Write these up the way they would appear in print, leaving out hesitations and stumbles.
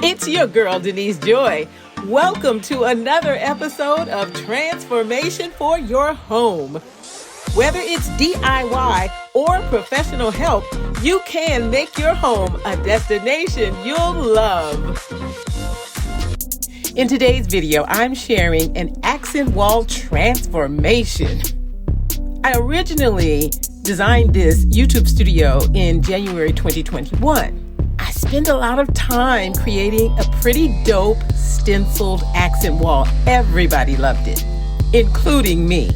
It's your girl, Denise Joy. Welcome to another episode of Transformation for Your Home. Whether it's DIY or professional help, you can make your home a destination you'll love. In today's video, I'm sharing an accent wall transformation. I originally designed this YouTube studio in January 2021. I spent a lot of time creating a pretty dope stenciled accent wall. Everybody loved it, including me.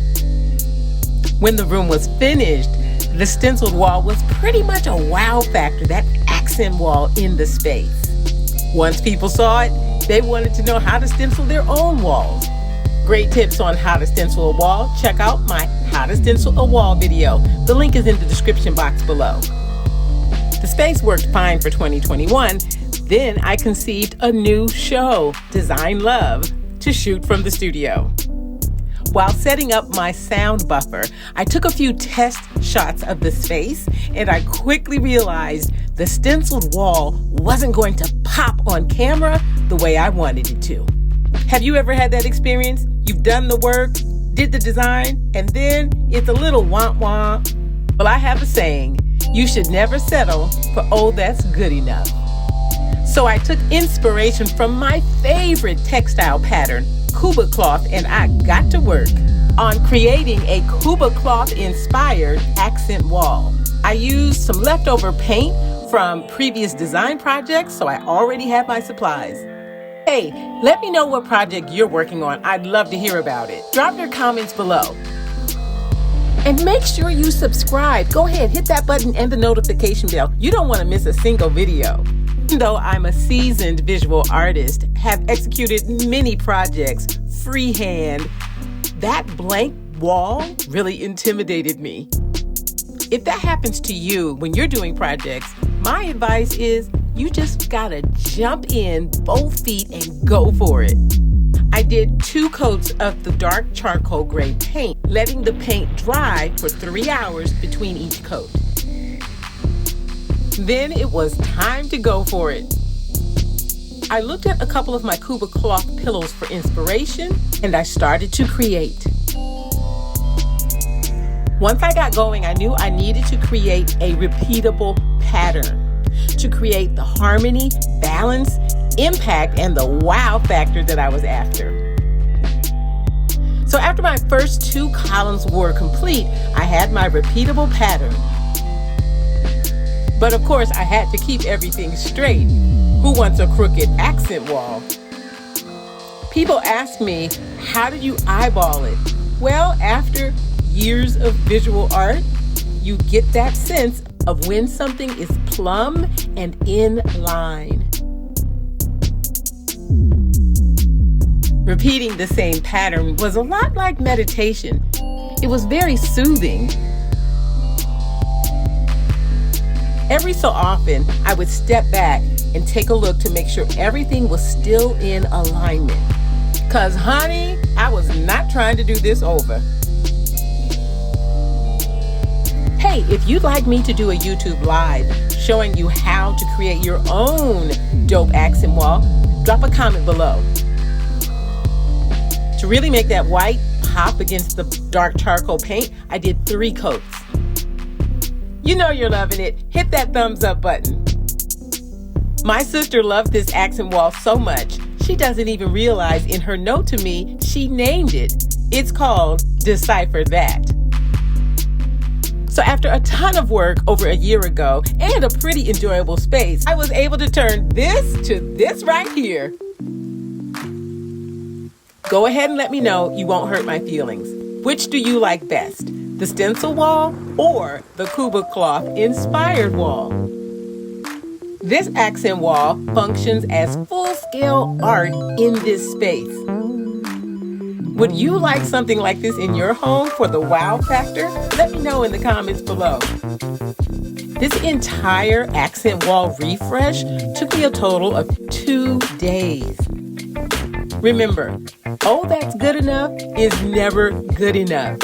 When the room was finished, the stenciled wall was pretty much a wow factor, that accent wall in the space. Once people saw it, they wanted to know how to stencil their own walls. Great tips on how to stencil a wall. Check out my How to Stencil a Wall video. The link is in the description box below. The space worked fine for 2021. Then I conceived a new show, Design Love, to shoot from the studio. While setting up my sound buffer, I took a few test shots of the space, and I quickly realized the stenciled wall wasn't going to pop on camera the way I wanted it to. Have you ever had that experience? You've done the work, did the design, and then it's a little womp-womp. Well, I have a saying, you should never settle for, oh, that's good enough. So I took inspiration from my favorite textile pattern, Kuba Cloth, and I got to work on creating a Kuba Cloth inspired accent wall. I used some leftover paint from previous design projects, so I already have my supplies. Hey, let me know what project you're working on. I'd love to hear about it. Drop your comments below. And make sure you subscribe. Go ahead, hit that button and the notification bell. You don't want to miss a single video. Even though I'm a seasoned visual artist, have executed many projects freehand, that blank wall really intimidated me. If that happens to you when you're doing projects, my advice is you just gotta jump in both feet and go for it. I did 2 coats of the dark charcoal gray paint, letting the paint dry for 3 hours between each coat. Then it was time to go for it. I looked at a couple of my Kuba Cloth pillows for inspiration, and I started to create. Once I got going, I knew I needed to create a repeatable pattern to create the harmony, balance, impact, and the wow factor that I was after. So after my first 2 columns were complete, I had my repeatable pattern. But of course, I had to keep everything straight. Who wants a crooked accent wall? People ask me, how did you eyeball it? Well, after years of visual art, you get that sense of when something is plumb and in line. Repeating the same pattern was a lot like meditation. It was very soothing. Every so often, I would step back and take a look to make sure everything was still in alignment. 'Cause honey, I was not trying to do this over. Hey, if you'd like me to do a YouTube live showing you how to create your own dope accent wall, drop a comment below. To really make that white pop against the dark charcoal paint, I did 3 coats. You know you're loving it. Hit that thumbs up button. My sister loved this accent wall so much, she doesn't even realize in her note to me, she named it. It's called Decipher That. So after a ton of work over a year ago and a pretty enjoyable space, I was able to turn this to this right here. Go ahead and let me know you won't hurt my feelings. Which do you like best? The stencil wall or the Kuba Cloth inspired wall? This accent wall functions as full-scale art in this space. Would you like something like this in your home for the wow factor? Let me know in the comments below. This entire accent wall refresh took me a total of 2 days. Remember, oh, that's good enough is never good enough.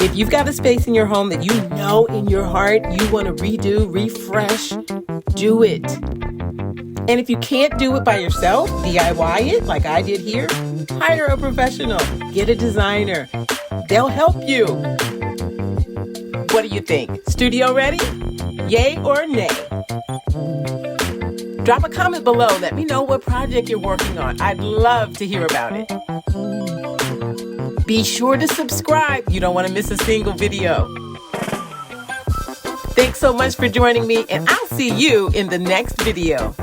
If you've got a space in your home that you know in your heart you want to redo, refresh, do it. And if you can't do it by yourself, DIY it like I did here, hire a professional, get a designer. They'll help you. What do you think? Studio ready? Yay or nay? Drop a comment below. Let me know what project you're working on. I'd love to hear about it. Be sure to subscribe. You don't want to miss a single video. Thanks so much for joining me, and I'll see you in the next video.